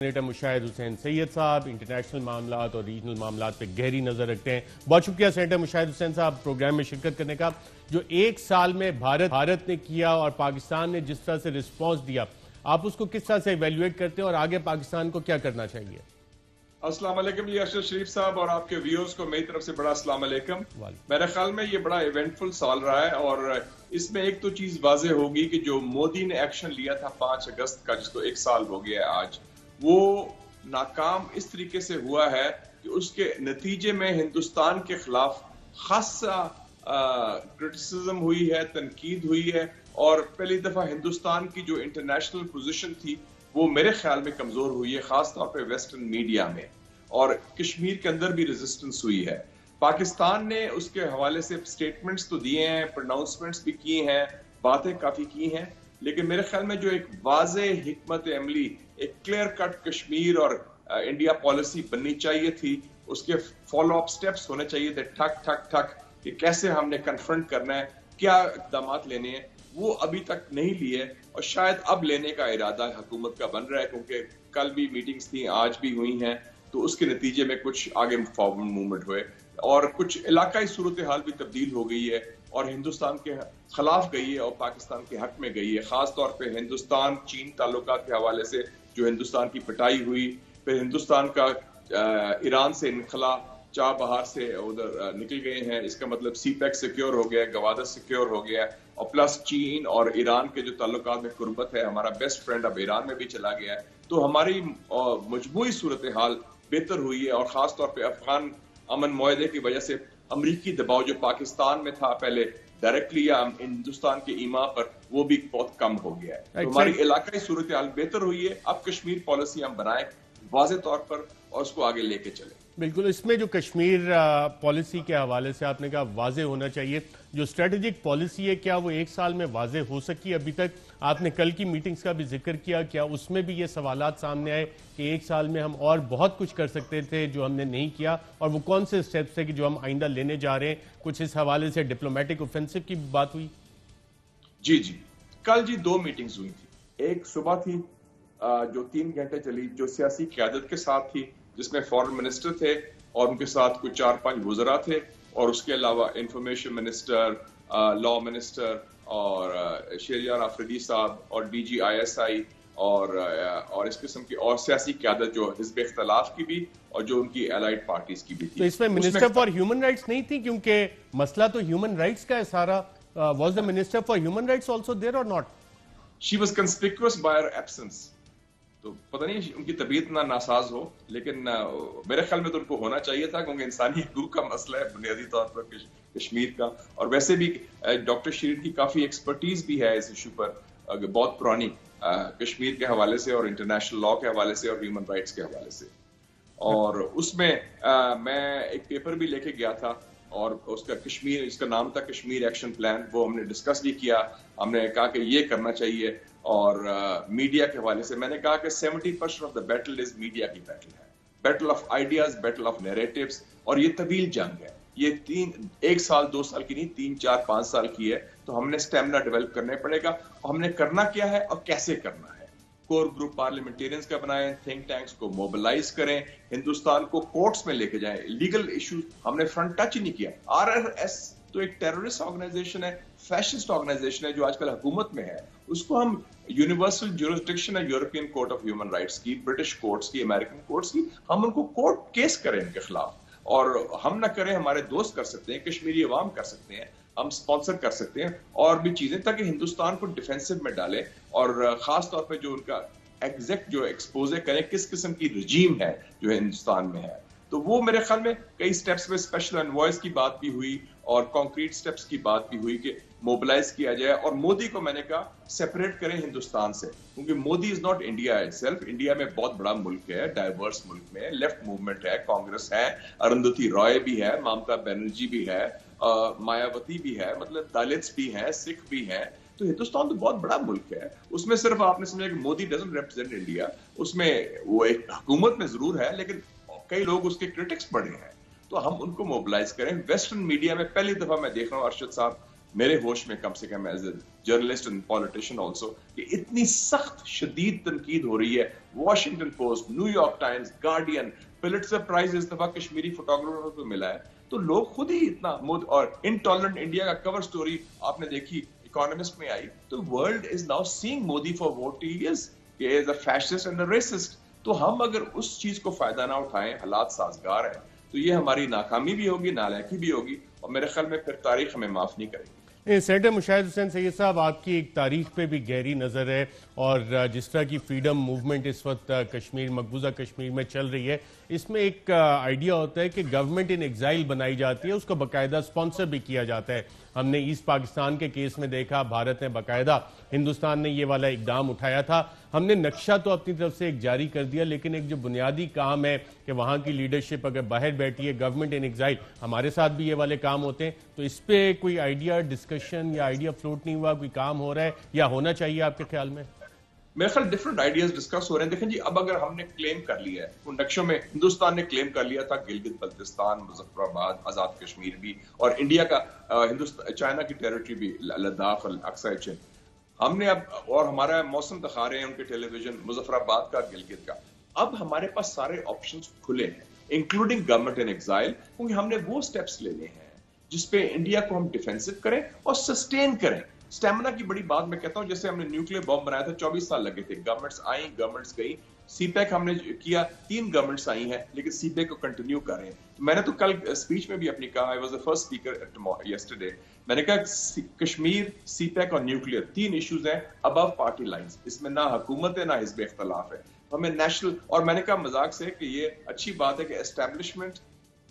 Senator Mushahid حسین سید صاحب international معاملات اور ریجنل معاملات پہ گہری نظر رکھتے ہیں. بہت شکریہ سینیٹر مشاہد حسین صاحب پروگرام میں شرکت کرنے کا. جو ایک سال میں بھارت نے کیا اور پاکستان نے جس طرح سے رسپانس دیا، آپ اس کو کس طرح سے ایویلویٹ کرتے ہیں اور آگے پاکستان کو کیا کرنا چاہیے؟ السلام علیکم جی ارشد شریف صاحب اور آپ کے ویورز کو میری طرف سے بڑا السلام علیکم. میرے خیال میں یہ بڑا ایونٹفل سال رہا ہے اور اس میں ایک تو چیز واضح ہوگی کہ جو مودی نے ایکشن لیا تھا 5 اگست کا، جس کو 1 سال ہو گیا ہے آج، وہ ناکام اس طریقے سے ہوا ہے کہ اس کے نتیجے میں ہندوستان کے خلاف خاصا کرٹیسزم ہوئی ہے، تنقید ہوئی ہے، اور پہلی دفعہ ہندوستان کی جو انٹرنیشنل پوزیشن تھی وہ میرے خیال میں کمزور ہوئی ہے، خاص طور پہ ویسٹرن میڈیا میں، اور کشمیر کے اندر بھی ریزسٹنس ہوئی ہے. پاکستان نے اس کے حوالے سے سٹیٹمنٹس تو دیے ہیں، پروناؤنسمنٹس بھی کیے ہیں، باتیں کافی کی ہیں، لیکن میرے خیال میں جو ایک واضح حکمت عملی، ایک کلیئر کٹ کشمیر اور انڈیا پالیسی بننی چاہیے تھی، اس کے فالو اپ سٹیپس ہونے چاہیے تھے، ٹھک ٹھک ٹھک، کہ کیسے ہم نے کنفرنٹ کرنا ہے، کیا اقدامات لینے ہیں، وہ ابھی تک نہیں لیے، اور شاید اب لینے کا ارادہ حکومت کا بن رہا ہے، کیونکہ کل بھی میٹنگز تھیں، آج بھی ہوئی ہیں، تو اس کے نتیجے میں کچھ آگے فارورڈ موومنٹ ہوئے اور کچھ علاقائی صورتحال بھی تبدیل ہو گئی ہے اور ہندوستان کے خلاف گئی ہے اور پاکستان کے حق میں گئی ہے. خاص طور پہ ہندوستان چین تعلقات کے حوالے سے جو ہندوستان کی پٹائی ہوئی، پھر ہندوستان کا ایران سے انخلا، چاہ بہار سے ادھر نکل گئے ہیں، اس کا مطلب سی پیک سیکیور ہو گیا، گوادر سیکیور ہو گیا، اور پلس چین اور ایران کے جو تعلقات میں قربت ہے، ہمارا بیسٹ فرینڈ اب ایران میں بھی چلا گیا ہے، تو ہماری مجموعی صورتحال بہتر ہوئی ہے، اور خاص طور پہ افغان امن معاہدے کی وجہ سے امریکی دباؤ جو پاکستان میں تھا پہلے ڈائریکٹلی یا ہندوستان کے ایما پر، وہ بھی بہت کم ہو گیا ہے. تو ہماری علاقائی صورتحال بہتر ہوئی ہے. اب کشمیر پالیسی ہم بنائیں واضح طور پر اور اس کو آگے لے کے چلیں. بالکل، اس میں جو کشمیر پالیسی کے حوالے سے آپ نے کہا واضح ہونا چاہیے، جو اسٹریٹجک پالیسی ہے کیا وہ 1 سال میں واضح ہو سکی ابھی تک؟ آپ نے کل کی میٹنگز کا بھی ذکر کیا، کیا اس میں بھی یہ سوالات سامنے آئے کہ 1 سال میں ہم اور بہت کچھ کر سکتے تھے جو ہم نے نہیں کیا، اور وہ کون سے سٹیپس تھے کہ جو ہم آئندہ لینے جا رہے ہیں؟ کچھ اس حوالے سے ڈپلومیٹک اوفینسو کی بات ہوئی؟ جی کل 2 میٹنگز ہوئی تھی. ایک صبح تھی جو 3 گھنٹے چلی، جو سیاسی قیادت کے ساتھ تھی، جس میں فارن منسٹر تھے اور ان کے ساتھ کچھ 4-5 وزراء تھے، اور اس کے علاوہ انفارمیشن منسٹر، لا منسٹر اور شہریار آفریدی صاحب اور ڈی جی ISI اور اس قسم کی اور سیاسی قیادت جو حزب اختلاف کی بھی اور جو ان کی الائیڈ پارٹیز کی بھی تھی. تو اس میں منسٹر فار ہیومن رائٹس نہیں تھی؟ کیونکہ مسئلہ تو ہیومن رائٹس کا ہے سارا. Was the minister for human rights also there or not? She was conspicuous by her absence. تو پتہ نہیں ان کی طبیعت نہ ناساز ہو، لیکن میرے خیال میں تو ان کو ہونا چاہیے تھا، کیونکہ انسانی حقوق کا مسئلہ ہے بنیادی طور پر کشمیر کا، اور ویسے بھی ڈاکٹر شیرین کی کافی ایکسپرٹیز بھی ہے اس ایشو پر، بہت پرانی، کشمیر کے حوالے سے اور انٹرنیشنل لا کے حوالے سے اور ہیومن رائٹس کے حوالے سے. اور اس میں میں ایک پیپر بھی لے کے گیا تھا، اور اس کا نام تھا کشمیر ایکشن پلان. وہ ہم نے ڈسکس بھی کیا. ہم نے کہا کہ یہ کرنا چاہیے، اور میڈیا کے حوالے سے میں نے کہا کہ 70% of the battle is media کی بیٹل ہے، battle of ideas, battle of narratives, اور یہ طویل جنگ ہے. یہ 1 سال 2 سال کی نہیں، 3 4 5 سال کی ہے. تو ہم نے اسٹیمنا ڈیولپ کرنے پڑے گا، اور ہم نے کرنا کیا ہے اور کیسے کرنا ہے. کور گروپ پارلیمنٹیرینز کا بنائیں، تھنک ٹینکس کو موبلائز کریں، ہندوستان کو کورٹس میں لے کے جائیں. لیگل ایشوز ہم نے فرنٹ ٹچ ہی نہیں کیا. RRS تو ایک ٹیررسٹ آرگنائزیشن ہے، فیشسٹ آرگنائزیشن ہے جو آج کل حکومت میں ہے. اس کو ہم یونیورسل جورسڈکشن ہے European court of human rights کی، برٹش کورٹس کی، امریکن کورٹس کی، ہم ان کو کورٹ کیس کریں ان کے خلاف. اور ہم نہ کریں، ہمارے دوست کر سکتے ہیں، کشمیری عوام کر سکتے ہیں، ہم سپانسر کر سکتے ہیں، اور بھی چیزیں، تاکہ ہندوستان کو ڈیفینسو میں ڈالیں، اور خاص طور پہ جو ان کا ایگزیکٹ جو ایکسپوزے کریں کس قسم کی رجیم ہے جو ہندوستان میں ہے. تو وہ میرے خیال میں کئی سٹیپس میں اسپیشل انوائس کی بات بھی ہوئی اور کانکریٹ سٹیپس کی بات بھی ہوئی کہ موبلائز کیا جائے. اور مودی کو میں نے کہا سیپریٹ کریں ہندوستان سے، کیونکہ Modi is not India it self. India میں بہت بڑا ملک ہے، ڈائیورس ملک میں لیفٹ موومنٹ ہے، کانگریس ہے، ارندھتی رائے بھی ہے، ممتا بنرجی بھی ہے، مایاوتی بھی ہے، مطلب دلتس بھی ہیں، سکھ بھی ہیں. تو ہندوستان تو بہت بڑا ملک ہے. اس میں صرف آپ نے سمجھا کہ مودی ڈزنٹ ریپرزینٹ انڈیا. اس میں وہ ایک حکومت میں ضرور ہے، لیکن کئی لوگ اس کے کرٹکس بڑے ہیں. تو ہم ان کو موبلائز کریں. ویسٹرن میڈیا میں پہلی دفعہ میں دیکھ رہا ہوں ارشد صاحب، میرے ہوش میں کم سے کم as a journalist and politician also, کہ اتنی سخت شدید تنقید ہو رہی ہے Washington Post, New York Times, Guardian, Pulitzer Prize اس دفعہ کشمیری فوٹوگرافر کو ملا ہے. تو لوگ خود ہی اتنا اور انٹالرنٹ انڈیا کا کور سٹوری آپ نے دیکھی اکانومسٹ میں آئی, تو world is now saying Modi for what he is, کہ is a fascist and a racist. تو ہم اگر اس چیز کو فائدہ نہ اٹھائیں, حالات سازگار ہیں, تو یہ ہماری ناکامی بھی ہوگی, نالائقی بھی ہوگی, اور میرے خیال میں پھر تاریخ ہمیں معاف نہیں کرے گی. سینیٹر مشاہد حسین سید صاحب, آپ کی ایک تاریخ پہ بھی گہری نظر ہے, اور جس طرح کی فریڈم موومنٹ اس وقت کشمیر, مقبوضہ کشمیر میں چل رہی ہے, اس میں ایک آئیڈیا ہوتا ہے کہ گورنمنٹ ان ایگزائل بنائی جاتی ہے, اس کو باقاعدہ سپانسر بھی کیا جاتا ہے. ہم نے ایسٹ پاکستان کے کیس میں دیکھا, بھارت نے باقاعدہ, ہندوستان نے یہ والا اقدام اٹھایا تھا. ہم نے نقشہ تو اپنی طرف سے ایک جاری کر دیا, لیکن ایک جو بنیادی کام ہے کہ وہاں کی لیڈرشپ اگر باہر بیٹھی ہے, گورنمنٹ ان ایگزائل, ہمارے ساتھ بھی یہ والے کام ہوتے ہیں, تو اس پہ کوئی آئیڈیا ڈسکشن یا آئیڈیا فلوٹ نہیں ہوا, کوئی کام ہو رہا ہے یا ہونا چاہیے آپ کے خیال میں؟ میرے خیال ڈفرنٹ آئیڈیاز ڈسکس ہو رہے ہیں. دیکھیں جی, اب اگر ہم نے کلیم کر لیا ہے ان نقشوں میں, ہندوستان نے کلیم کر لیا تھا گلگت بلتستان, مظفر آباد, آزاد کشمیر بھی, اور انڈیا کا چائنا کی ٹیریٹری بھی, لداخ اور اقصی چین. ہم نے اب, اور ہمارا موسم دکھا رہے ہیں ان کے ٹیلی ویژن, مظفر آباد کا, گلگت کا. اب ہمارے پاس سارے آپشنز کھلے ہیں, انکلوڈنگ گورنمنٹ ان ایگزائل, کیونکہ ہم نے وہ سٹیپس لینے ہیں جس پہ انڈیا کو ہم ڈیفینسو کریں اور سسٹین کریں. سٹیمنا کی بڑی بات میں کہتا ہوں, جیسے ہم نے نیوکلیر بم بنایا تھا, 24 سال لگے تھے, گورنمنٹس آئیں, گورنمنٹس گئی, سی پیک ہم نے کیا, 3 گورنمنٹس آئی ہیں, لیکن سی پیک کو کنٹینیو کر رہے ہیں. میں نے تو کل اسپیچ میں بھی اپنی کہا, I was the first speaker yesterday, میں نے کہا کشمیر, سی پیک اور نیوکلیر 3 ایشوز ہیں ابو پارٹی لائنز, اس میں نہ حکومت ہے نہ حزب اختلاف ہے, ہمیں نیشنل, اور میں نے کہا مذاق سے کہ یہ اچھی بات ہے کہ اسٹیبلشمنٹ,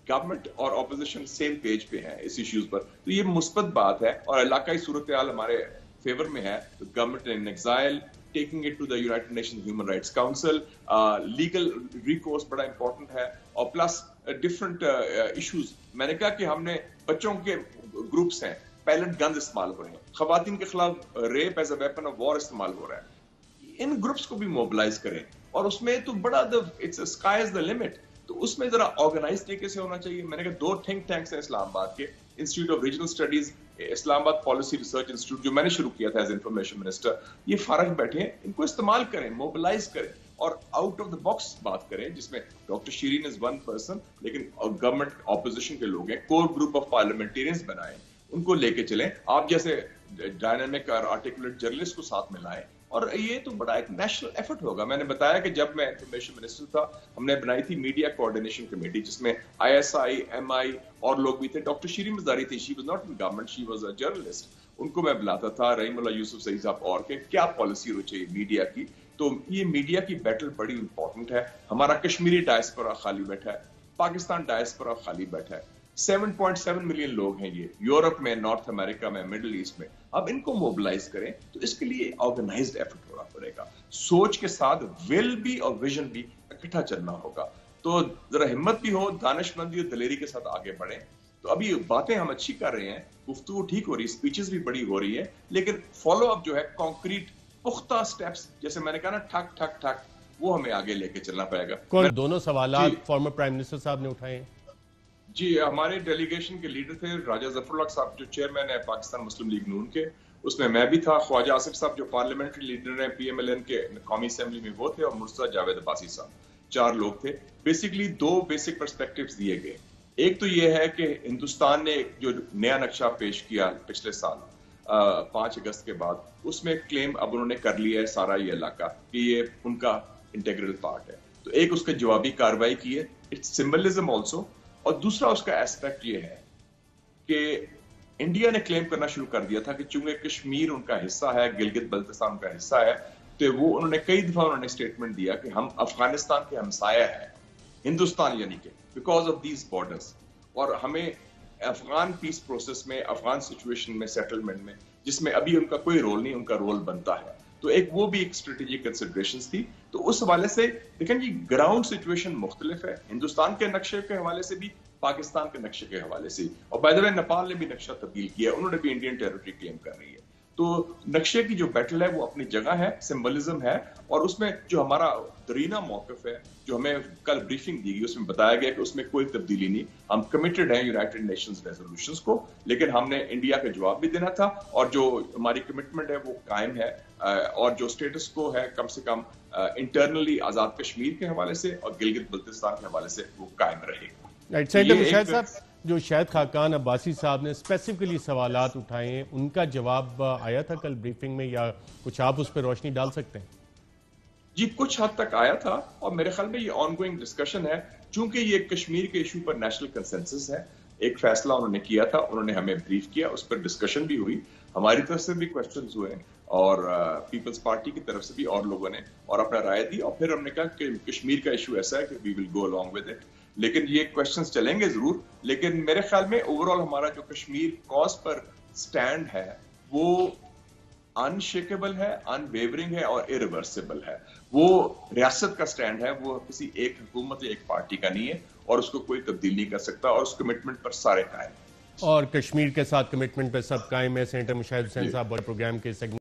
گورنمنٹ اور اپوزیشن سیم پیج پہ ہیں اس ایشوز پر, تو یہ مثبت بات ہے, اور علاقائی صورتحال ہمارے فیور میں ہے. Government in exile, taking it to the United Nation Human Rights Council, legal recourse بڑا امپورٹنٹ ہے, اور پلس ڈفرنٹ ایشوز. میں نے کہا کہ ہم نے بچوں کے گروپس ہیں, پیلٹ گنز استعمال ہو رہے ہیں, خواتین کے خلاف rape as a weapon of war استعمال ہو رہا ہے, ان گروپس کو بھی موبلائز کریں, اور اس میں تو بڑا it's sky is the limit, تو اس میں ذرا آرگنائز طریقے سے ہونا چاہیے. میں نے کہا 2 تھنک ٹینکس ہیں اسلام آباد کے, انسٹیٹیوٹ آف ریجنل اسٹڈیز, اسلام آباد پالیسی ریسرچ انسٹیٹیوٹ, جو میں نے شروع کیا تھا ایز انفارمیشن منسٹر, یہ فارغ بیٹھے ہیں, ان کو استعمال کریں, موبلائز کریں, اور آؤٹ آف دا باکس بات کریں, جس میں ڈاکٹر شیرین از 1 پرسن, لیکن گورنمنٹ اپوزیشن کے لوگ ہیں, کور گروپ آف پارلیمنٹیرینز بنائیں, ان کو لے کے چلیں, آپ جیسے ڈائنامک اور آرٹیکولیٹ جرنلسٹ کو ساتھ میں لائیں, اور یہ تو بڑا ایک نیشنل ایفرٹ ہوگا. میں نے بتایا کہ جب میں انفارمیشن منسٹر تھا, ہم نے بنائی تھی میڈیا کوآرڈینیشن کمیٹی, جس میں ISI, MI اور لوگ بھی تھے. ڈاکٹر شیرین مزاری تھی, she was not in government, she was a journalist, ان کو میں بلاتا تھا, رحیم اللہ یوسف سعید صاحب, اور کہ کیا پالیسی ہو چاہیے میڈیا کی. تو یہ میڈیا کی بیٹل بڑی امپورٹنٹ ہے. ہمارا کشمیری ڈائسپورا خالی بیٹھا ہے, پاکستان ڈائسپورا خالی بیٹھا ہے, 7.7 ملین لوگ ہیں یہ, یورپ میں, نارتھ امریکہ میں, مڈل ایسٹ میں. اب ان کو موبلائز کریں, تو اس کے لیے آرگنائزڈ ایفرٹ ہونا پڑے گا, سوچ کے ساتھ ول بھی اور ویژن بھی اکٹھا چلنا ہوگا. تو ذرا ہمت بھی ہو, دانش مندی اور دلیری کے ساتھ آگے بڑھیں. تو ابھی باتیں ہم اچھی کر رہے ہیں, گفتگو ٹھیک ہو رہی ہے, اسپیچز بھی بڑی ہو رہی ہے, لیکن فالو اپ جو ہے کانکریٹ پختہ سٹیپس, جیسے میں نے کہا نا, ٹھک ٹھک ٹھک, وہ ہمیں آگے لے کے چلنا پڑے گا. دونوں سوالات فارمر پرائم منسٹر صاحب نے اٹھائے ہیں. جی, ہمارے ڈیلیگیشن کے لیڈر تھے راجہ ظفر اللہ صاحب, جو چیئرمین ہے پاکستان مسلم لیگ نون کے, اس میں میں بھی تھا. خواجہ آصف صاحب جو پارلیمنٹری لیڈر ہیں PMLN کے قومی اسمبلی میں, وہ تھے, اور مرتضیٰ جاوید عباسی صاحب, 4 لوگ تھے. بیسکلی 2 بیسک پرسپیکٹیوز دیے گئے. ایک تو یہ ہے کہ ہندوستان نے جو نیا نقشہ پیش کیا پچھلے سال 5 اگست کے بعد, اس میں کلیم اب انہوں نے کر لیا ہے سارا یہ علاقہ کہ یہ ان کا انٹیگرل پارٹ ہے. تو ایک اس کے جوابی کارروائی کی ہے, اٹس سمبلزم آلسو. اور دوسرا اس کا ایسپیکٹ یہ ہے کہ انڈیا نے کلیم کرنا شروع کر دیا تھا کہ چونکہ کشمیر ان کا حصہ ہے, گلگت بلتستان ان کا حصہ ہے, تو وہ انہوں نے کئی دفعہ انہوں نے اسٹیٹمنٹ دیا کہ ہم افغانستان کے ہمسایہ ہیں, ہندوستان یعنی کہ بیکاز آف دیز بارڈرز, اور ہمیں افغان پیس پروسیس میں, افغان سچویشن میں, سیٹلمنٹ میں, جس میں ابھی ان کا کوئی رول نہیں, ان کا رول بنتا ہے. تو ایک وہ بھی ایک اسٹریٹجک کنسیڈریشنز تھی. تو اس حوالے سے دیکھیں جی, گراؤنڈ سچویشن مختلف ہے, ہندوستان کے نقشے کے حوالے سے بھی, پاکستان کے نقشے کے حوالے سے. اور بائی دی وے نیپال نے بھی نقشہ تبدیل کیا, انہوں نے بھی انڈین ٹیریٹری کلیم کر رہی ہے. تو نقشے کی جو بیٹل ہے وہ اپنی جگہ ہے، سمبلزم ہے، اور اس میں جو ہمارا درینہ موقف ہے جو ہمیں کل بریفنگ دی گئی اس میں بتایا گیا کہ اس میں کوئی تبدیلی نہیں، ہم کمیٹڈ ہیں یونائٹڈ نیشنز ریزولوشنز کو، لیکن ہم نے انڈیا کا جواب بھی دینا تھا، اور جو ہماری کمٹمنٹ ہے وہ قائم ہے، اور جو اسٹیٹس کو ہے کم سے کم انٹرنلی آزاد کشمیر کے حوالے سے اور گلگت بلتستان کے حوالے سے وہ قائم رہے گا۔ رائٹ، سینیٹر مشاہد صاحب، جو شاہد خاقان عباسی صاحب نے اسپیسیفکلی سوالات اٹھائے ہیں ان کا جواب آیا تھا کل بریفنگ میں، یا کچھ آپ اس پہ روشنی ڈال سکتے ہیں؟ جی کچھ حد تک آیا تھا، اور میرے خیال میں یہ آن گوئنگ ڈسکشن ہے، چونکہ یہ کشمیر کے ایشو پر نیشنل کنسنسس ہے، ایک فیصلہ انہوں نے کیا تھا، انہوں نے ہمیں بریف کیا، اس پر ڈسکشن بھی ہوئی، ہماری طرف سے بھی کوسچنز ہوئے اور پیپلز پارٹی کی طرف سے بھی اور لوگوں نے اور اپنا رائے دی، اور پھر ہم نے کہا کہ کشمیر کا ایشو ایسا ہے کہ وی ول گو along with it، لیکن یہ کوسچنز چلیں گے ضرور، لیکن میرے خیال میں اوور آل ہمارا جو کشمیر کاز پر سٹینڈ ہے وہ انشیکیبل ہے، ان ویورنگ ہے اور irreversible ہے، وہ ریاست کا سٹینڈ ہے، وہ کسی ایک حکومت یا ایک پارٹی کا نہیں ہے، اور اس کو کوئی تبدیل نہیں کر سکتا، اور اس کمٹمنٹ پر سارے قائم ہیں۔ اور کشمیر کے ساتھ کمٹمنٹ پہ سب قائم ہے۔ سینیٹر مشاہد حسین صاحب بڑے پروگرام کے سیگمنٹ